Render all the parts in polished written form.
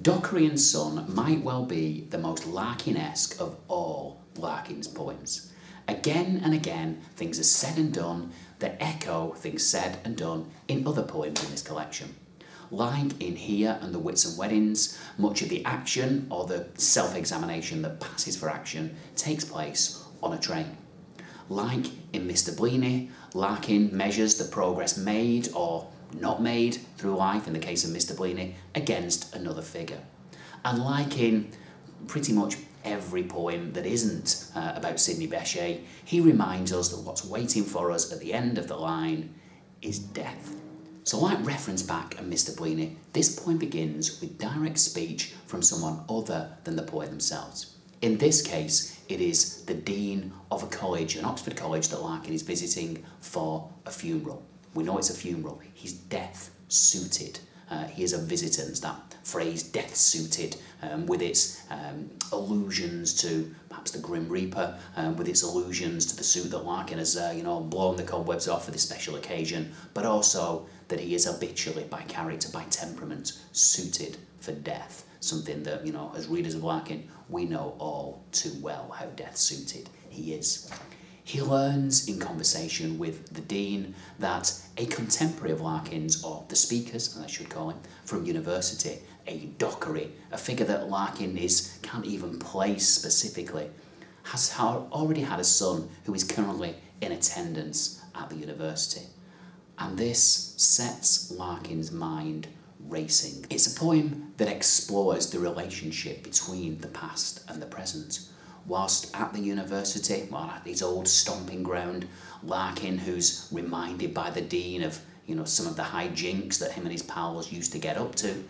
Dockery and Son might well be the most Larkin-esque of all Larkin's poems. Again and again, things are said and done that echo things said and done in other poems in this collection. Like in Here and the Wits and Weddings, much of the action or the self-examination that passes for action takes place on a train. Like in Mr. Bleaney, Larkin measures the progress made or not made through life, in the case of Mr. Bleaney, against another figure. And like in pretty much every poem that isn't about Sidney Bechet, he reminds us that what's waiting for us at the end of the line is death. So like reference back and Mr. Bleaney, this poem begins with direct speech from someone other than the poet themselves. In this case, it is the dean of a college, an Oxford college that Larkin is visiting for a funeral. We know it's a funeral. He's death-suited. He is a visitor. It's that phrase, death-suited, with its allusions to perhaps the Grim Reaper, with its allusions to the suit that Larkin has, blown the cobwebs off for this special occasion, but also that he is habitually, by character, by temperament, suited for death. Something that, as readers of Larkin, we know all too well how death-suited he is. He learns in conversation with the dean that a contemporary of Larkin's, or the speakers, as I should call him, from university, a Dockery, a figure that Larkin can't even place specifically, has already had a son who is currently in attendance at the university. And this sets Larkin's mind racing. It's a poem that explores the relationship between the past and the present. Whilst at the university, at his old stomping ground, Larkin, who's reminded by the dean of, some of the hijinks that him and his pals used to get up to,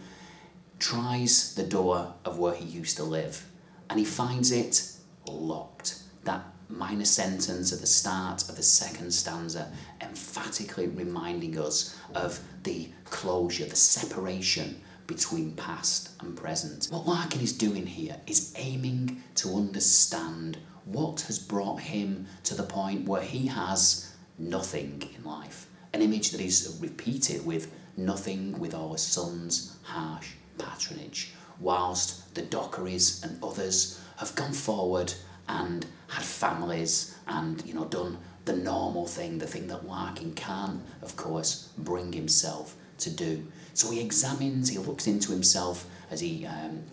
tries the door of where he used to live, and he finds it locked. That minor sentence at the start of the second stanza emphatically reminding us of the closure, the separation between past and present. What Larkin is doing here is aiming to understand what has brought him to the point where he has nothing in life. An image that is repeated with nothing with all his son's harsh patronage, whilst the Dockerys and others have gone forward and had families and, done the normal thing, the thing that Larkin can, of course, bring himself to do. So he looks into himself as he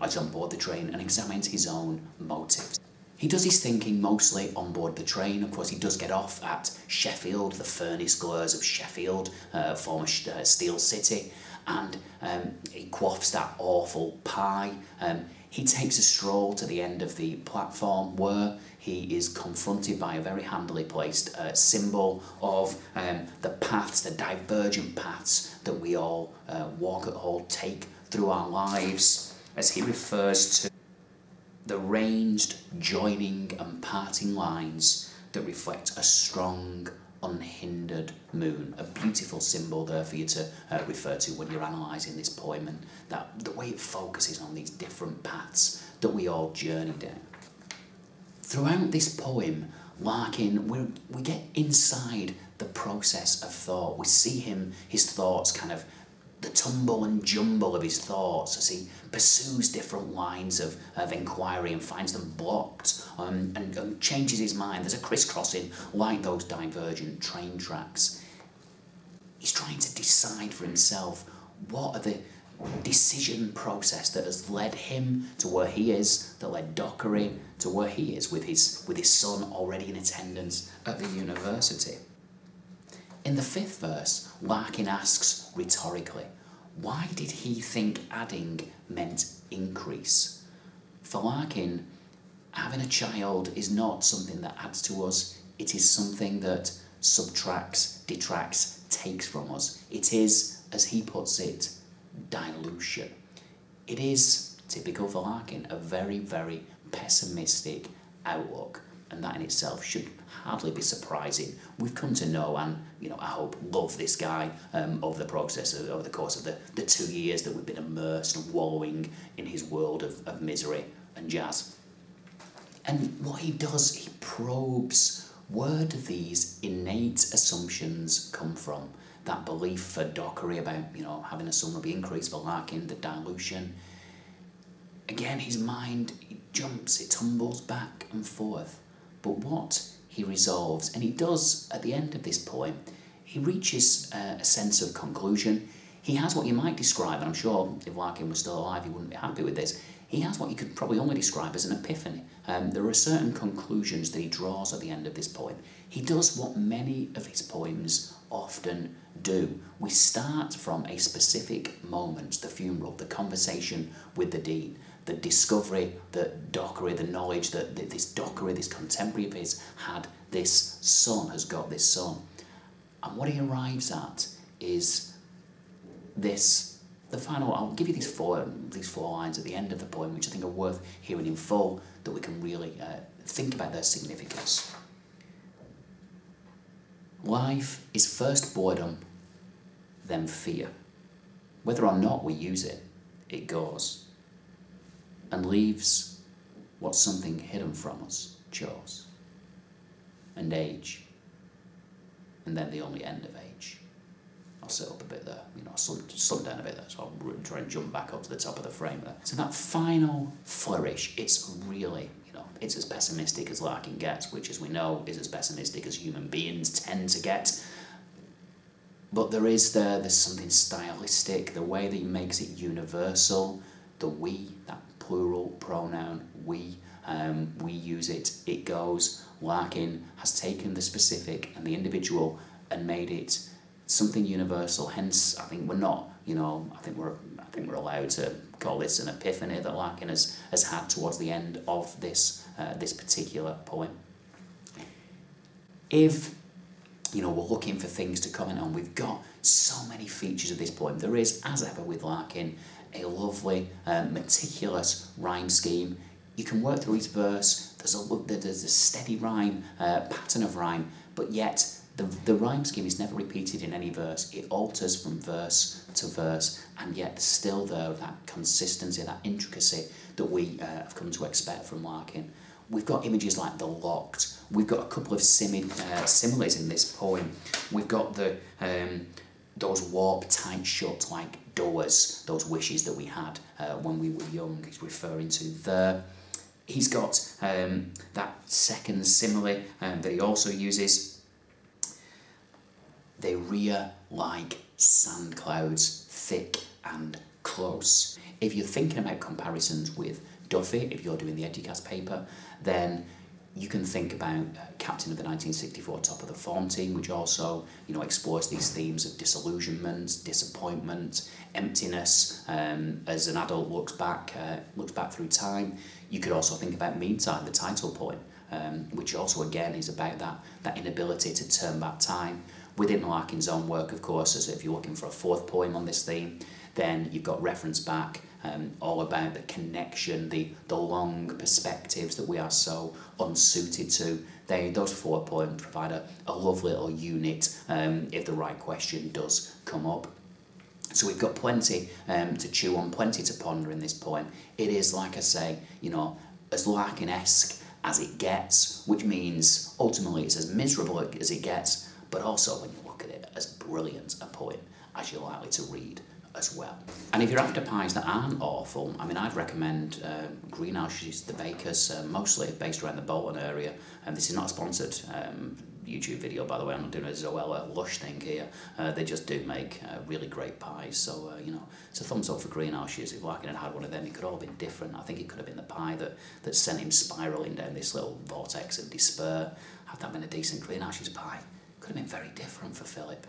is on board the train and examines his own motives. He does his thinking mostly on board the train. Of course, he does get off at Sheffield, the furnace glares of Sheffield, former steel city, and he quaffs that awful pie. He takes a stroll to the end of the platform where he is confronted by a very handily placed symbol of the paths, the divergent paths that we all walk or take through our lives, as he refers to the ranged joining and parting lines that reflect a strong, unhindered moon. A beautiful symbol there for you to refer to when you're analysing this poem, and that the way it focuses on these different paths that we all journey down. Throughout this poem, Larkin, we get inside the process of thought. We see his thoughts, kind of the tumble and jumble of his thoughts as he pursues different lines of inquiry and finds them blocked and changes his mind. There's a crisscrossing like those divergent train tracks. He's trying to decide for himself what are the decision process that has led him to where he is, that led Dockery to where he is with his son already in attendance at the university. In the fifth verse, Larkin asks rhetorically, why did he think adding meant increase? For Larkin, having a child is not something that adds to us, it is something that subtracts, detracts, takes from us. It is, as he puts it, dilution. It is, typical for Larkin, a very, very pessimistic outlook, and that in itself should hardly be surprising. We've come to know and, I hope, love this guy over the course of the 2 years that we've been immersed and wallowing in his world of misery and jazz. And what he does, he probes where do these innate assumptions come from? That belief for Dockery about, having a son will be increased, for Larkin, the dilution. Again, his mind, it jumps, it tumbles back and forth. But what he resolves, and he does at the end of this poem, he reaches a sense of conclusion. He has what you might describe, and I'm sure if Larkin was still alive he wouldn't be happy with this, he has what you could probably only describe as an epiphany. There are certain conclusions that he draws at the end of this poem. He does what many of his poems often do. We start from a specific moment, the funeral, the conversation with the dean, the discovery that Dockery, the knowledge that this Dockery, this contemporary of his, had this son, has got this son. And what he arrives at is this, the final, I'll give you these four lines at the end of the poem, which I think are worth hearing in full, that we can really think about their significance. Life is first boredom, then fear. Whether or not we use it, it goes, and leaves what something hidden from us chose, and age, and then the only end of age. I'll sit up a bit there, slow down a bit there, so I'll try and jump back up to the top of the frame there. So that final flourish, it's really, it's as pessimistic as Larkin gets, which, as we know, is as pessimistic as human beings tend to get. But there's something stylistic, the way that he makes it universal, the we, that plural pronoun, we use it, it goes. Larkin has taken the specific and the individual and made it something universal. Hence, I think we're not, I think we're allowed to call this an epiphany that Larkin has had towards the end of this this particular poem. If we're looking for things to comment on, we've got so many features of this poem. There is, as ever with Larkin, a lovely, meticulous rhyme scheme. You can work through each verse. There's a steady rhyme, pattern of rhyme, but yet the rhyme scheme is never repeated in any verse. It alters from verse to verse, and yet still there, that consistency, that intricacy that we have come to expect from Larkin. We've got images like the locked. We've got a couple of similes in this poem. We've got those warped, tight shut like doors, those wishes that we had when we were young, he's referring to there. He's got that second simile that he also uses. They rear like sand clouds, thick and close. If you're thinking about comparisons with Duffy, if you're doing the Educast paper, then you can think about Captain of the 1964 Top of the Form Team, which also, explores these themes of disillusionment, disappointment, emptiness, as an adult looks back through time. You could also think about Meantime, the title poem, which also again is about that inability to turn back time. Within Larkin's own work, of course, as if you're looking for a fourth poem on this theme, then you've got Reference Back, all about the connection, the long perspectives that we are so unsuited to. Those four poems provide a lovely little unit if the right question does come up. So we've got plenty to chew on, plenty to ponder in this poem. It is, like I say, as Larkin-esque as it gets, which means ultimately it's as miserable as it gets, but also, when you look at it, as brilliant a poem as you're likely to read as well. And if you're after pies that aren't awful, I'd recommend Greenhouse's The Bakers, mostly based around the Bolton area. And this is not a sponsored YouTube video, by the way. I'm not doing a Zoella Lush thing here. They just do make really great pies. So, it's a thumbs up for Greenhouse's. If Larkin had one of them, it could all have been different. I think it could have been the pie that sent him spiralling down this little vortex of despair. Had that been a decent Greenhouse's pie, could have been very different for Philip.